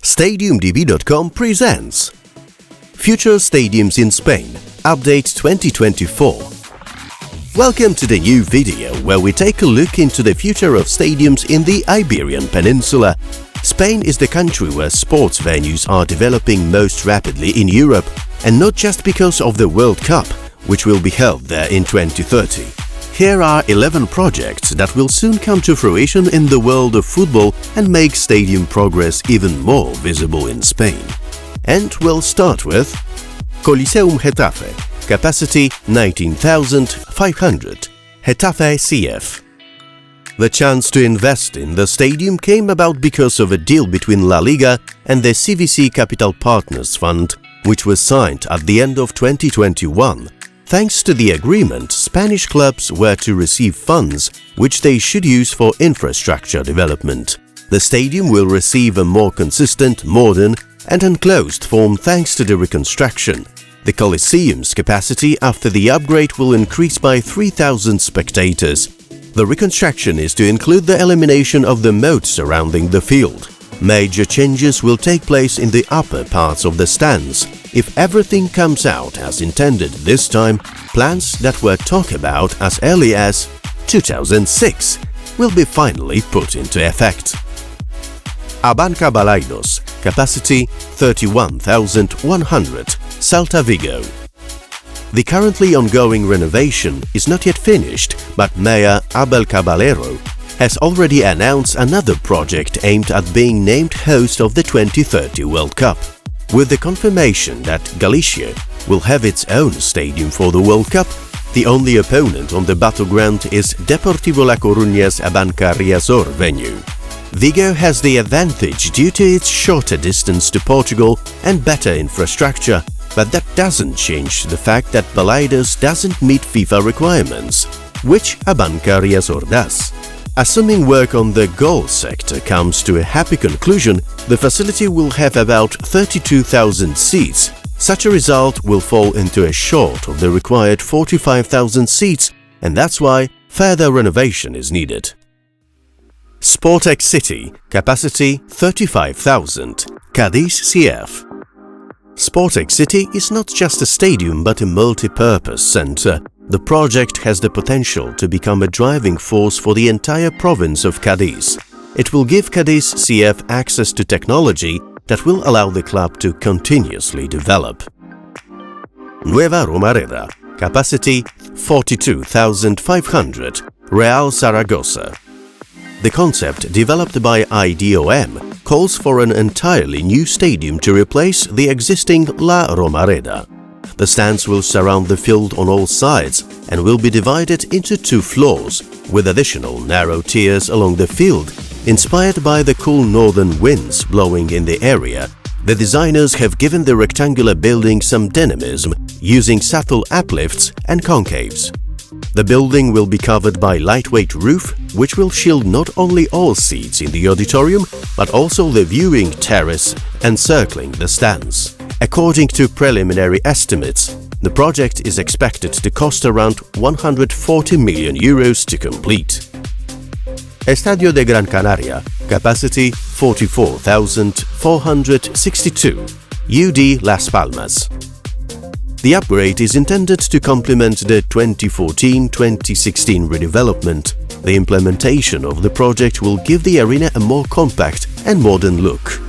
StadiumDB.com presents Future Stadiums in Spain, Update 2024. Welcome to the new video where we take a look into the future of stadiums in the Iberian Peninsula. Spain is the country where sports venues are developing most rapidly in Europe, and not just because of the World Cup, which will be held there in 2030. Here are 11 projects that will soon come to fruition in the world of football and make stadium progress even more visible in Spain. And we'll start with Coliseum Getafe, capacity 19,500, Getafe CF. The chance to invest in the stadium came about because of a deal between La Liga and the CVC Capital Partners Fund, which was signed at the end of 2021. Thanks to the agreement, Spanish clubs were to receive funds which they should use for infrastructure development. The stadium will receive a more consistent, modern and enclosed form thanks to the reconstruction. The Coliseum's capacity after the upgrade will increase by 3,000 spectators. The reconstruction is to include the elimination of the moat surrounding the field. Major changes will take place in the upper parts of the stands. If everything comes out as intended this time, plans that were talked about as early as 2006 will be finally put into effect. Abanca Balaídos, capacity 31,100, Celta Vigo. The currently ongoing renovation is not yet finished, but Mayor Abel Caballero has already announced another project aimed at being named host of the 2030 World Cup. With the confirmation that Galicia will have its own stadium for the World Cup, the only opponent on the battleground is Deportivo La Coruña's Abanca Riazor venue. Vigo has the advantage due to its shorter distance to Portugal and better infrastructure, but that doesn't change the fact that Balaídos doesn't meet FIFA requirements, which Abanca Riazor does. Assuming work on the goal sector comes to a happy conclusion, the facility will have about 32,000 seats. Such a result will fall into a short of the required 45,000 seats, and that's why further renovation is needed. Sportech City, capacity 35,000, Cádiz CF. Sportech City is not just a stadium but a multi-purpose centre. The project has the potential to become a driving force for the entire province of Cádiz. It will give Cádiz CF access to technology that will allow the club to continuously develop. Nueva Romareda, capacity 42,500, Real Zaragoza. The concept developed by IDOM calls for an entirely new stadium to replace the existing La Romareda. The stands will surround the field on all sides and will be divided into two floors, with additional narrow tiers along the field. Inspired by the cool northern winds blowing in the area, the designers have given the rectangular building some dynamism using subtle uplifts and concaves. The building will be covered by lightweight roof, which will shield not only all seats in the auditorium, but also the viewing terrace encircling the stands. According to preliminary estimates, the project is expected to cost around 140 million euros to complete. Estadio de Gran Canaria, capacity 44,462, UD Las Palmas. The upgrade is intended to complement the 2014-2016 redevelopment. The implementation of the project will give the arena a more compact and modern look.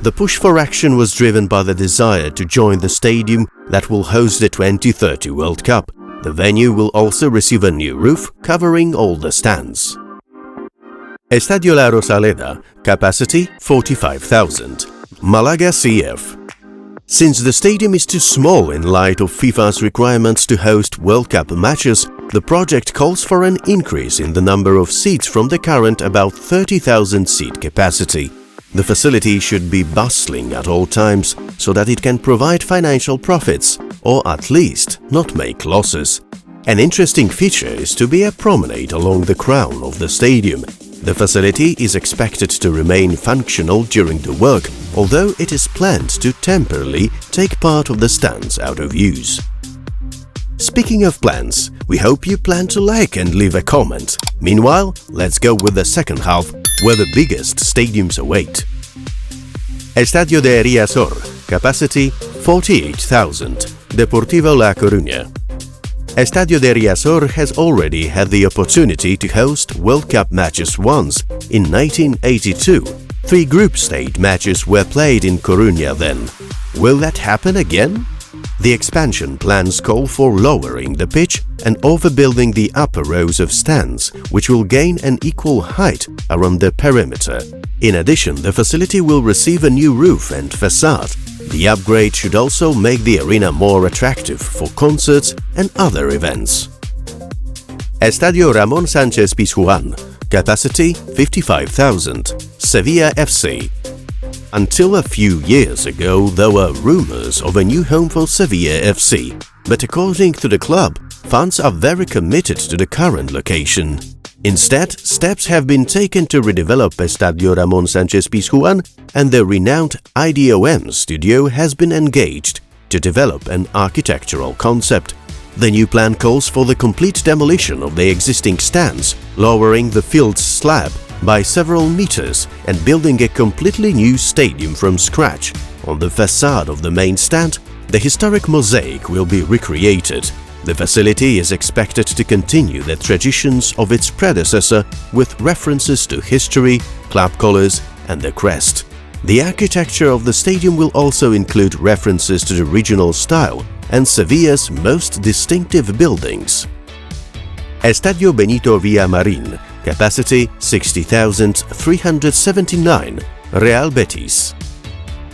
The push for action was driven by the desire to join the stadium that will host the 2030 World Cup. The venue will also receive a new roof covering all the stands. Estadio La Rosaleda, capacity 45,000, Málaga CF. Since the stadium is too small in light of FIFA's requirements to host World Cup matches, the project calls for an increase in the number of seats from the current about 30,000 seat capacity. The facility should be bustling at all times so that it can provide financial profits, or at least not make losses. An interesting feature is to be a promenade along the crown of the stadium. The facility is expected to remain functional during the work, although it is planned to temporarily take part of the stands out of use. Speaking of plans, we hope you plan to like and leave a comment. Meanwhile, let's go with the second half, where the biggest stadiums await. Estadio de Riazor, capacity 48,000, Deportivo La Coruña. Estadio de Riazor has already had the opportunity to host World Cup matches once, in 1982. 3 group stage matches were played in Coruña then. Will that happen again? The expansion plans call for lowering the pitch and overbuilding the upper rows of stands, which will gain an equal height around the perimeter. In addition, the facility will receive a new roof and facade. The upgrade should also make the arena more attractive for concerts and other events. Estadio Ramón Sánchez Pizjuán, capacity 55,000, Sevilla FC. Until a few years ago, there were rumors of a new home for Sevilla FC, but according to the club, fans are very committed to the current location. Instead, steps have been taken to redevelop Estadio Ramón Sánchez Pizjuán, and the renowned IDOM studio has been engaged to develop an architectural concept. The new plan calls for the complete demolition of the existing stands, lowering the field's slab by several meters and building a completely new stadium from scratch. On the facade of the main stand, the historic mosaic will be recreated. The facility is expected to continue the traditions of its predecessor with references to history, club colors and the crest. The architecture of the stadium will also include references to the regional style and Sevilla's most distinctive buildings. Estadio Benito Villamarín, capacity 60,379, Real Betis.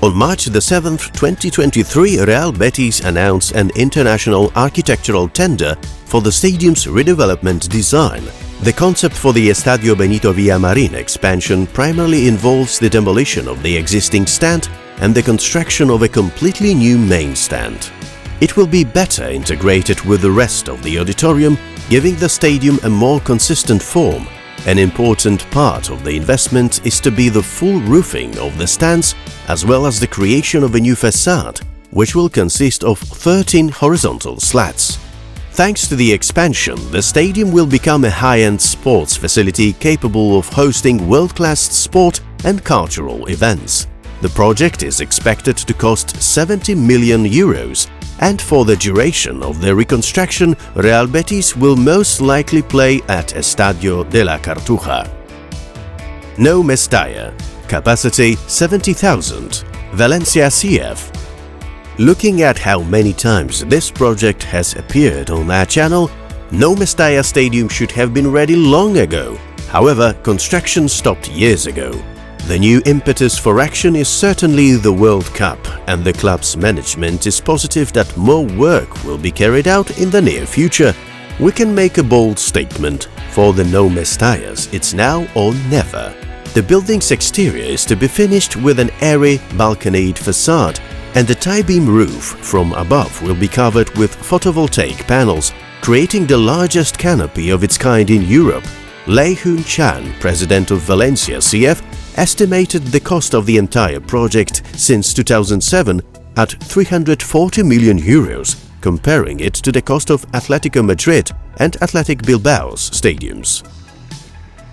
On March 7, 2023, Real Betis announced an international architectural tender for the stadium's redevelopment design. The concept for the Estadio Benito Villamarín expansion primarily involves the demolition of the existing stand and the construction of a completely new main stand. It will be better integrated with the rest of the auditorium, giving the stadium a more consistent form. An important part of the investment is to be the full roofing of the stands, as well as the creation of a new facade, which will consist of 13 horizontal slats. Thanks to the expansion, the stadium will become a high-end sports facility capable of hosting world-class sport and cultural events. The project is expected to cost 70 million euros, and for the duration of the reconstruction, Real Betis will most likely play at Estadio de la Cartuja. Nou Mestalla, capacity 70,000, Valencia CF. Looking at how many times this project has appeared on our channel, Nou Mestalla Stadium should have been ready long ago. However, construction stopped years ago. The new impetus for action is certainly the World Cup, and the club's management is positive that more work will be carried out in the near future. We can make a bold statement: for the Nou Mestallas, it's now or never. The building's exterior is to be finished with an airy, balconied facade, and the tie-beam roof from above will be covered with photovoltaic panels, creating the largest canopy of its kind in Europe. Lei Hun Chan, president of Valencia CF, estimated the cost of the entire project since 2007 at 340 million euros, comparing it to the cost of Atletico Madrid and Athletic Bilbao's stadiums.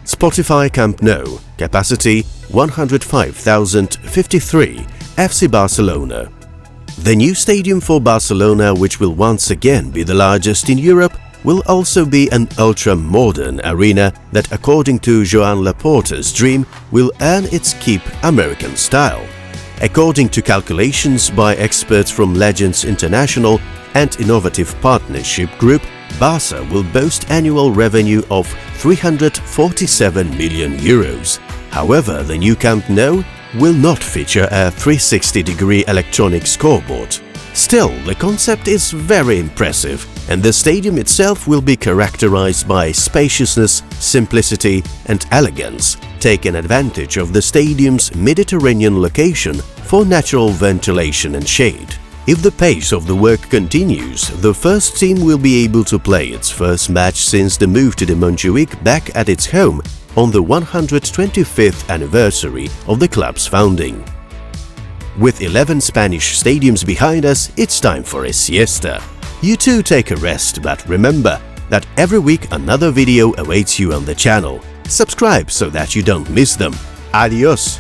Spotify Camp Nou, capacity 105,053, FC Barcelona. The new stadium for Barcelona, which will once again be the largest in Europe, will also be an ultra-modern arena that, according to Joan Laporta's dream, will earn its keep American style. According to calculations by experts from Legends International and Innovative Partnership Group, Barca will boast annual revenue of 347 million euros. However, the new Camp Nou will not feature a 360-degree electronic scoreboard. Still, the concept is very impressive, and the stadium itself will be characterized by spaciousness, simplicity and elegance, taking advantage of the stadium's Mediterranean location for natural ventilation and shade. If the pace of the work continues, the first team will be able to play its first match since the move to the Montjuic back at its home on the 125th anniversary of the club's founding. With 11 Spanish stadiums behind us, it's time for a siesta. You too take a rest, but remember that every week another video awaits you on the channel. Subscribe so that you don't miss them. Adios!